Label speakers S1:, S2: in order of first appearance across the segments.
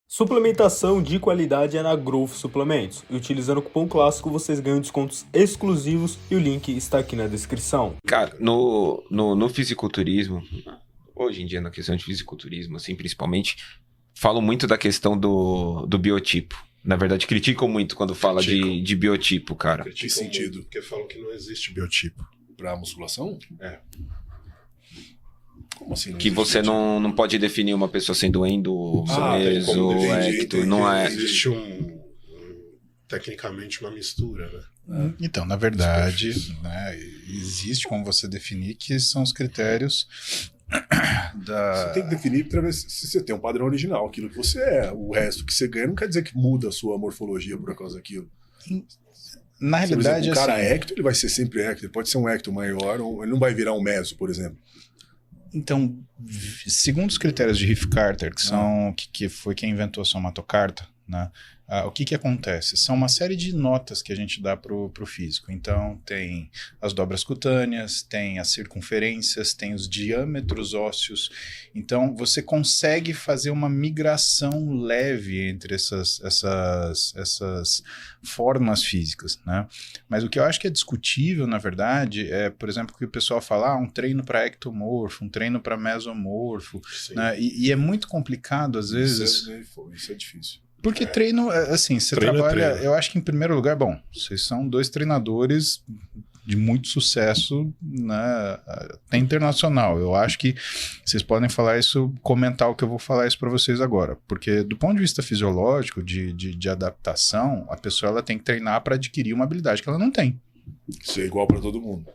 S1: Suplementação de qualidade é na Growth Suplementos. E utilizando o cupom clássico vocês ganham descontos exclusivos e o link está aqui na descrição.
S2: Cara, no fisiculturismo, hoje em dia na questão de fisiculturismo, assim, principalmente, falam muito da questão do biotipo. Na verdade, criticam muito quando fala de biotipo, cara.
S3: Que sentido? Porque falam que não existe biotipo pra musculação? É. Como assim?
S2: Que você não pode definir uma pessoa sendo endo, meso, ecto, não é...
S3: Existe tecnicamente uma mistura, né?
S4: Então, na verdade, né, existe como você definir que são os critérios
S3: Você tem que definir para ver se você tem um padrão original, aquilo que você é. O resto que você ganha não quer dizer que muda a sua morfologia por causa daquilo.
S4: Na realidade,
S3: por exemplo, o cara
S4: assim,
S3: é ecto, ele vai ser sempre ecto. Ele pode ser um ecto maior, ou ele não vai virar um meso, por exemplo.
S4: então, segundo os critérios de Riff Carter, que foi quem inventou a somatocarta, né? O que acontece? São uma série de notas que a gente dá pro físico. Então, tem as dobras cutâneas, tem as circunferências, tem os diâmetros ósseos. Então, você consegue fazer uma migração leve entre essas formas físicas, né? Mas o que eu acho que é discutível, na verdade, é, por exemplo, que o pessoal fala, um treino para ectomorfo, um treino para mesomorfo, né? E é muito complicado, às vezes...
S3: Isso é difícil.
S4: Porque treino, assim, você
S3: Treino
S4: trabalha...
S3: treino.
S4: Eu acho que, em primeiro lugar, bom, vocês são dois treinadores de muito sucesso, né, até internacional. Eu acho que vocês podem falar isso, comentar o que eu vou falar isso para vocês agora. Porque, do ponto de vista fisiológico, de adaptação, a pessoa ela tem que treinar para adquirir uma habilidade que ela não tem.
S3: Isso é igual para todo mundo.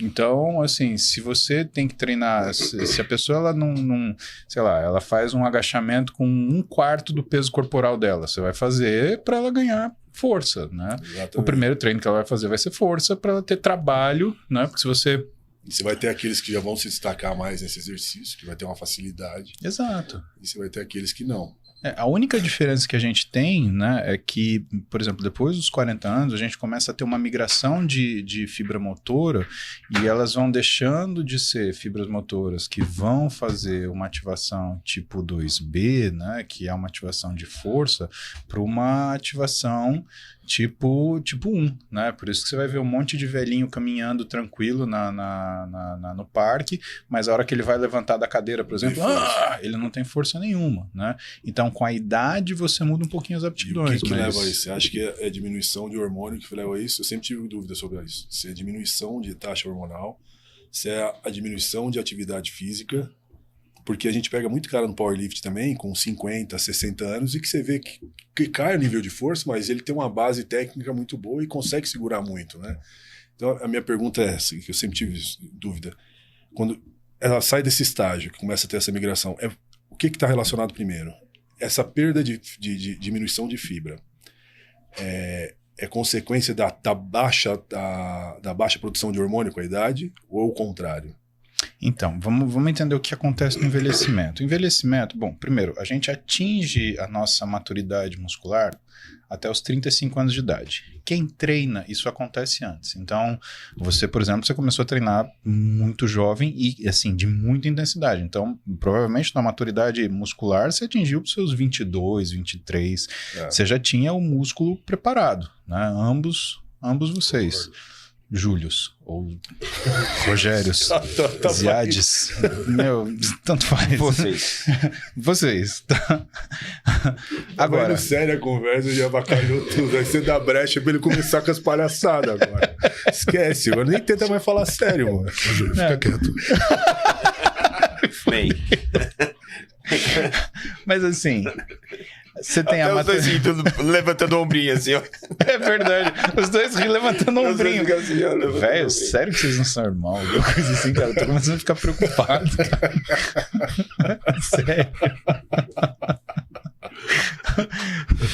S4: Então, assim, se você tem que treinar, se a pessoa ela não, sei lá, ela faz um agachamento com 1/4 do peso corporal dela, você vai fazer para ela ganhar força, né?
S3: Exatamente.
S4: O primeiro treino que ela vai fazer vai ser força para ela ter trabalho, né? Porque se você...
S3: E você vai ter aqueles que já vão se destacar mais nesse exercício, que vai ter uma facilidade.
S4: Exato.
S3: E você vai ter aqueles que não.
S4: A única diferença que a gente tem, né, é que, por exemplo, depois dos 40 anos, a gente começa a ter uma migração de fibra motora e elas vão deixando de ser fibras motoras que vão fazer uma ativação tipo 2B, né, que é uma ativação de força, para uma ativação tipo 1, né? Por isso que você vai ver um monte de velhinho caminhando tranquilo no parque, mas a hora que ele vai levantar da cadeira, por exemplo, ele não tem força nenhuma, né? Então, com a idade, você muda um pouquinho as
S3: E o
S4: aptidões.
S3: que leva a isso? Você acha que é diminuição de hormônio que leva a isso? Eu sempre tive dúvida sobre isso. Se é diminuição de taxa hormonal, se é a diminuição de atividade física, porque a gente pega muito cara no powerlift também, com 50, 60 anos, e que você vê que cai o nível de força, mas ele tem uma base técnica muito boa e consegue segurar muito, né? Então, a minha pergunta é essa, que eu sempre tive dúvida. Quando ela sai desse estágio, que começa a ter essa migração, o que está relacionado primeiro? Essa perda de diminuição de fibra é consequência da baixa produção de hormônio com a idade ou o contrário?
S4: Então, vamos entender o que acontece no envelhecimento. O envelhecimento, bom, primeiro, a gente atinge a nossa maturidade muscular até os 35 anos de idade. Quem treina, isso acontece antes. Então, você, por exemplo, você começou a treinar muito jovem e, assim, de muita intensidade. Então, provavelmente, na maturidade muscular, você atingiu os seus 22, 23. Você já tinha o músculo preparado, né? Ambos vocês.
S3: Concordo.
S4: Július, ou Rogérios,
S3: Tá
S4: Ziades, meu, tanto faz. Vocês. Tá? Agora,
S3: sério a conversa, já avacalhou tudo. Aí você dá brecha pra ele começar com as palhaçadas agora. Esquece, agora nem tenta mais falar sério, mano. Júlio, fica quieto.
S2: Bem,
S4: mas assim, você tem
S2: até
S4: a
S2: os dois levantando o ombrinho assim, ó.
S4: É verdade, os dois levantando o ombrinho.
S2: Velho,
S4: Velho, sério que vocês não são irmãos? Alguma coisa assim, cara. Eu tô começando a ficar preocupado, cara. Sério.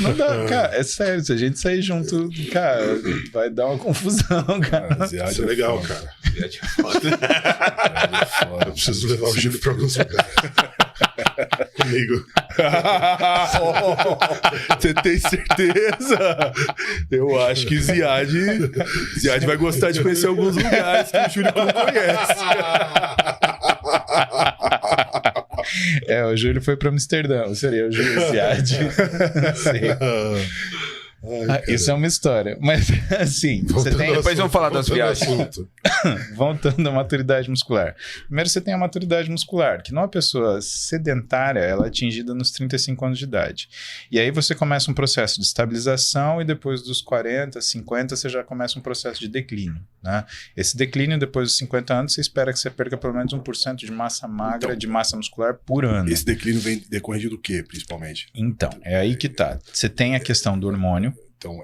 S4: Não dá, cara, é sério, se a gente sair junto, cara, vai dar uma confusão, cara.
S3: Ziad é legal, cara.
S2: Ziad é foda.
S3: Eu preciso levar o Júlio pra alguns lugares. Comigo. Você tem certeza? Eu acho que Ziad vai gostar de conhecer alguns lugares que o Júlio não conhece.
S4: O Júlio foi para Amsterdã, seria o Júlio Ziad. Isso é uma história. Mas, assim, você tem...
S2: Depois vamos falar das viagens.
S4: Voltando à maturidade muscular. Primeiro você tem a maturidade muscular, que numa pessoa sedentária, ela é atingida nos 35 anos de idade. E aí você começa um processo de estabilização e depois dos 40, 50, você já começa um processo de declínio, né? Esse declínio, depois dos 50 anos, você espera que você perca pelo menos 1% de massa magra, então, de massa muscular por ano.
S3: Esse declínio vem decorrente do quê, principalmente?
S4: Então, é aí que tá. Você tem a questão do hormônio.
S3: Então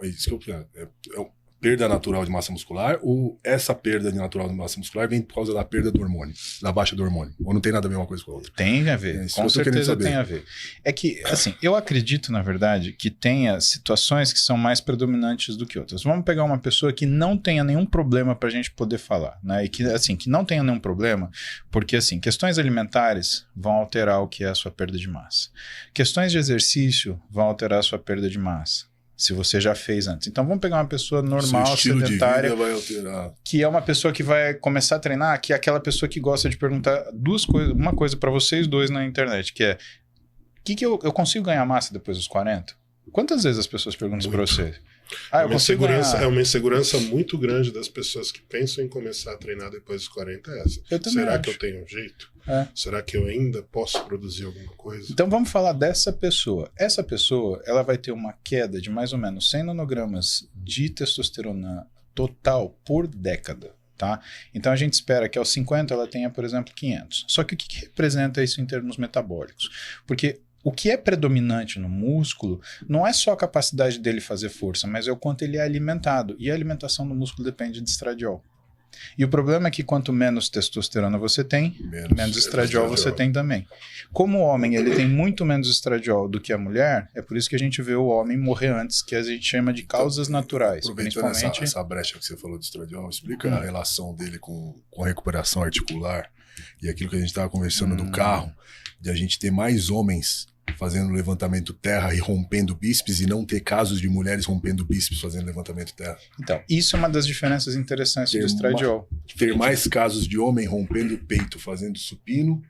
S3: isso que eu falo. É perda natural de massa muscular, ou essa perda natural de massa muscular vem por causa da perda do hormônio, da baixa do hormônio? Ou não tem nada a ver uma coisa com a outra?
S4: Tem a ver, com certeza tem a ver. É que, assim, eu acredito, na verdade, que tenha situações que são mais predominantes do que outras. Vamos pegar uma pessoa que não tenha nenhum problema para a gente poder falar, né? E que, assim, que não tenha nenhum problema, porque, assim, questões alimentares vão alterar o que é a sua perda de massa. Questões de exercício vão alterar a sua perda de massa, se você já fez antes. Então vamos pegar uma pessoa normal, sedentária,
S3: de vida vai alterar.
S4: Que é uma pessoa que vai começar a treinar, que é aquela pessoa que gosta de perguntar uma coisa para vocês dois na internet, que é: que eu consigo ganhar massa depois dos 40? Quantas vezes as pessoas perguntam para vocês?
S5: É uma insegurança muito grande das pessoas que pensam em começar a treinar depois dos 40 é essa. Será que eu tenho um jeito? Será que eu ainda posso produzir alguma coisa?
S4: Então vamos falar dessa pessoa. Essa pessoa, ela vai ter uma queda de mais ou menos 100 nanogramas de testosterona total por década. Tá? Então a gente espera que aos 50 ela tenha, por exemplo, 500. Só que o que representa isso em termos metabólicos? Porque o que é predominante no músculo não é só a capacidade dele fazer força, mas é o quanto ele é alimentado. E a alimentação do músculo depende de estradiol. E o problema é que quanto menos testosterona você tem, menos estradiol você tem também. Como o homem ele tem muito menos estradiol do que a mulher, é por isso que a gente vê o homem morrer antes, que a gente chama de causas naturais.
S3: Aproveitando essa brecha que você falou de estradiol, explica a relação dele com a recuperação articular e aquilo que a gente estava conversando do carro, de a gente ter mais homens fazendo levantamento terra e rompendo bíceps e não ter casos de mulheres rompendo bíceps fazendo levantamento terra.
S4: Então, isso é uma das diferenças interessantes do estradiol.
S3: Ter mais casos de homem rompendo peito fazendo supino,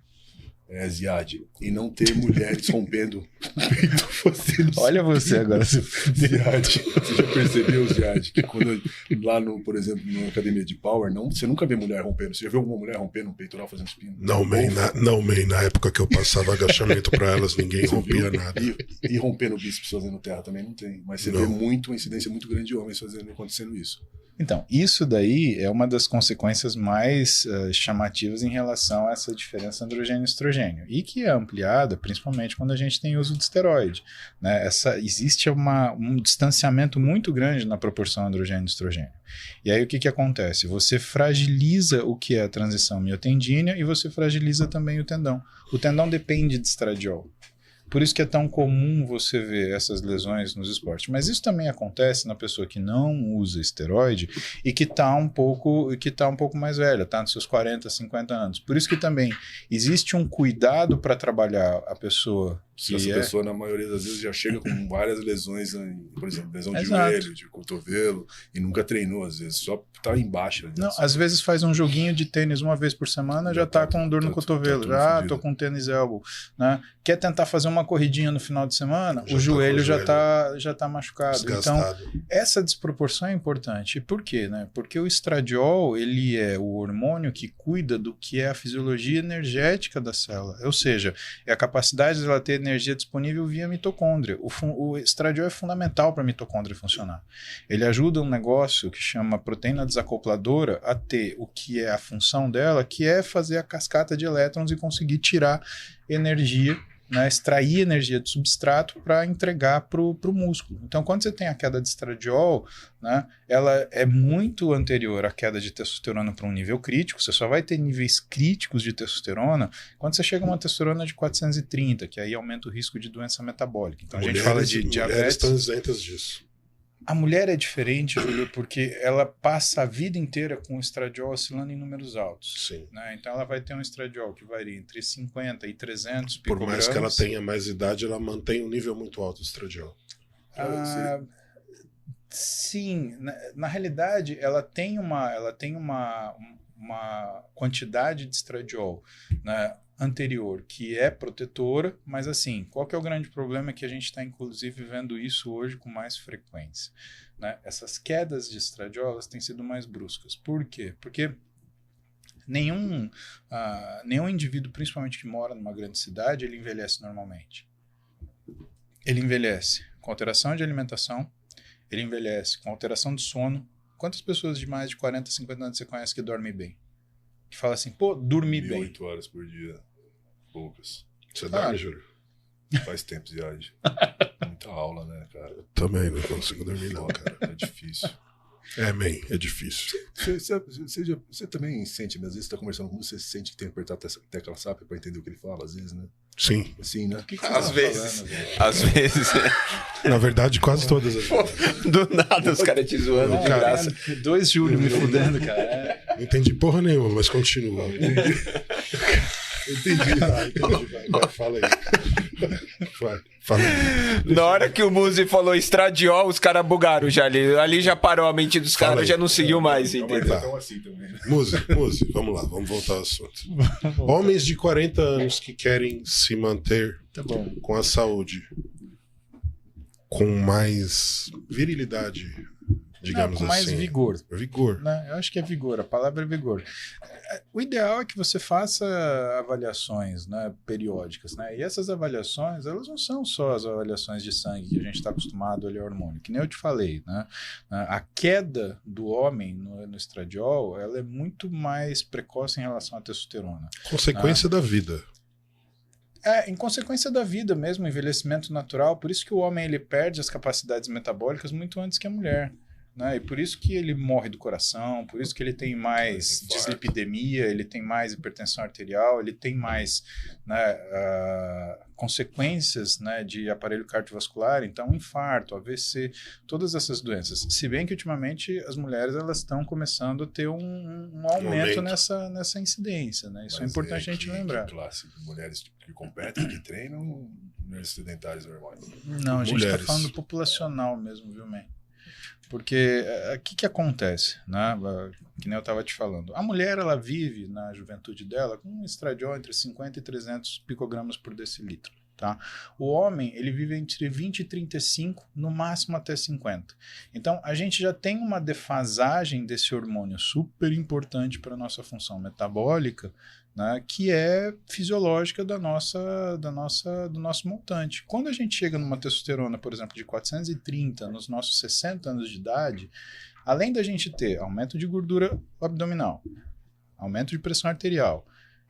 S3: Ziad, e não ter mulheres rompendo peito fazendo
S4: Olha você agora,
S3: Ziad. Você já percebeu, Ziad, que quando lá, por exemplo, na academia de Power, você nunca vê mulher rompendo. Você já viu alguma mulher rompendo um peitoral fazendo supino?
S5: Não, na época que eu passava agachamento para elas, ninguém rompia nada.
S3: E rompendo bíceps fazendo terra também não tem. Mas você vê uma incidência muito grande de homens acontecendo isso.
S4: Então, isso daí é uma das consequências mais chamativas em relação a essa diferença androgênio-estrogênio, e que é ampliada principalmente quando a gente tem uso de esteroide, né? Existe um distanciamento muito grande na proporção androgênio-estrogênio. E aí o que acontece? Você fragiliza o que é a transição miotendínea e você fragiliza também o tendão. O tendão depende de estradiol. Por isso que é tão comum você ver essas lesões nos esportes. Mas isso também acontece na pessoa que não usa esteroide e que está um pouco mais velha, está nos seus 40, 50 anos. Por isso que também existe um cuidado para trabalhar a pessoa.
S3: Essa pessoa, na maioria das vezes, já chega com várias lesões, por exemplo, lesão de joelho, de cotovelo, e nunca treinou, às vezes, só tá embaixo.
S4: Não, às vezes faz um joguinho de tênis uma vez por semana, já tá com dor no cotovelo, tô com tênis elbow, né? Quer tentar fazer uma corridinha no final de semana, o joelho já tá machucado. Desgastado. Então, essa desproporção é importante. E por quê, né? Porque o estradiol, ele é o hormônio que cuida do que é a fisiologia energética da célula, ou seja, é a capacidade dela ter energia disponível via mitocôndria. O estradiol é fundamental para a mitocôndria funcionar. Ele ajuda um negócio que chama proteína desacopladora a ter o que é a função dela, que é fazer a cascata de elétrons e conseguir tirar energia, né, extrair energia do substrato para entregar para o músculo. Então, quando você tem a queda de estradiol, né, ela é muito anterior à queda de testosterona para um nível crítico. Você só vai ter níveis críticos de testosterona quando você chega a uma testosterona de 430, que aí aumenta o risco de doença metabólica. Então, a gente fala de diabetes.
S5: Mulheres estão isentas disso.
S4: A mulher é diferente, Júlio, porque ela passa a vida inteira com o estradiol oscilando em números altos.
S5: Sim.
S4: Né? Então ela vai ter um estradiol que varia entre 50 e 300
S5: Por
S4: picogramas.
S5: mais que ela tenha mais idade, ela mantém um nível muito alto de estradiol.
S4: Sim, na realidade ela tem uma quantidade de estradiol, né, anterior que é protetora, mas assim, qual que é o grande problema? É que a gente está inclusive vendo isso hoje com mais frequência, né? Essas quedas de estradiolas têm sido mais bruscas. Por quê? Porque nenhum indivíduo, principalmente que mora numa grande cidade, ele envelhece normalmente. Ele envelhece com alteração de alimentação, ele envelhece com alteração de sono. Quantas pessoas de mais de 40, 50 anos você conhece que dormem bem? Que fala assim, pô, dormi bem.
S3: 8 horas por dia. Poucas.
S5: Você dorme, Júlio?
S3: Faz tempo de viagem. Muita aula, né, cara?
S5: Eu também não consigo dormir, não, cara.
S3: É difícil.
S5: É difícil.
S3: Você também sente, às vezes você tá conversando com você sente que tem que apertar a tecla SAP pra entender o que ele fala, às vezes, né?
S5: Sim.
S3: Sim, né?
S2: Às vezes. Às vezes.
S5: Na verdade, quase todas as vezes.
S2: Do nada os caras te zoando de graça.
S4: 2 Júlio me fudendo, cara.
S5: Não entendi porra nenhuma, mas continua.
S3: Entendi.
S5: Vai, fala aí. Fala aí.
S2: Na hora que o Muzi falou estradiol, os caras bugaram já ali. Ali já parou a mente dos caras, já não seguiu mais, entendeu?
S3: Então assim também, né?
S5: Muzi, vamos lá, vamos voltar ao assunto. Homens de 40 anos que querem se manter com a saúde, com mais virilidade, digamos
S4: com mais
S5: assim.
S4: vigor. Né? Eu acho que é vigor, a palavra é vigor. O ideal é que você faça avaliações, né, periódicas, né? E essas avaliações, elas não são só as avaliações de sangue que a gente está acostumado a olhar hormônio, que nem eu te falei, né? A queda do homem no estradiol, ela é muito mais precoce em relação à testosterona.
S5: Consequência da vida.
S4: Em consequência da vida mesmo, envelhecimento natural, por isso que o homem ele perde as capacidades metabólicas muito antes que a mulher. Né? E por isso que ele morre do coração, por isso que ele tem mais dislipidemia, ele tem mais hipertensão arterial, ele tem mais, né, consequências, né, de aparelho cardiovascular, então infarto, AVC, todas essas doenças. Se bem que ultimamente as mulheres elas estão começando a ter um aumento nessa incidência. Né? Isso é importante a gente lembrar.
S3: Clássico, mulheres que competem, que treinam, mulheres sedentárias normais.
S4: Não, a gente está falando populacional mesmo, viu, man? Porque o que acontece, né? Que nem eu estava te falando. A mulher ela vive na juventude dela com um estradiol entre 50 e 300 picogramas por decilitro. Tá? O homem ele vive entre 20 e 35, no máximo até 50. Então a gente já tem uma defasagem desse hormônio super importante para a nossa função metabólica, né, que é fisiológica do nosso montante. Quando a gente chega numa testosterona, por exemplo, de 430 nos nossos 60 anos de idade, além da gente ter aumento de gordura abdominal, aumento de pressão arterial,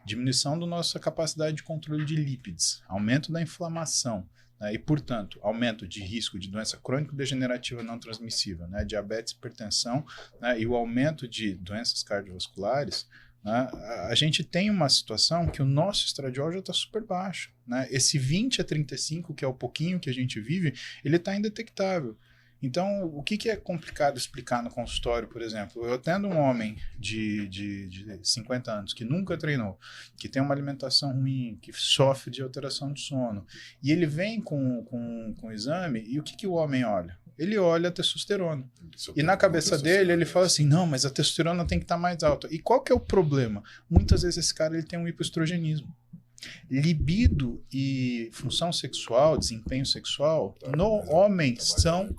S4: diminuição da nossa capacidade de controle de lípides, aumento da inflamação, né, e, portanto, aumento de risco de doença crônico-degenerativa não transmissível, né, diabetes, hipertensão, né, e o aumento de doenças cardiovasculares, né, a gente tem uma situação que o nosso estradiol já está super baixo. Né? Esse 20 a 35, que é o pouquinho que a gente vive, ele está indetectável. Então, o que é complicado explicar no consultório, por exemplo? Eu atendo um homem de 50 anos que nunca treinou, que tem uma alimentação ruim, que sofre de alteração de sono, e ele vem com o exame, e o que o homem olha? Ele olha a testosterona. E na cabeça dele, ele fala assim, não, mas a testosterona tem que estar mais alta. E qual que é o problema? Muitas vezes esse cara ele tem um hipoestrogenismo. Libido e função sexual, desempenho sexual, no homem são...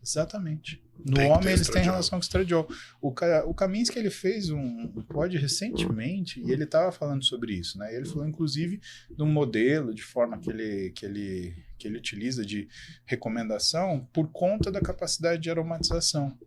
S4: Exatamente. No homem eles têm relação com o estradiol. O Kaminsky ele fez um pod recentemente e ele estava falando sobre isso, né? Ele falou inclusive de um modelo de forma que ele utiliza de recomendação por conta da capacidade de aromatização.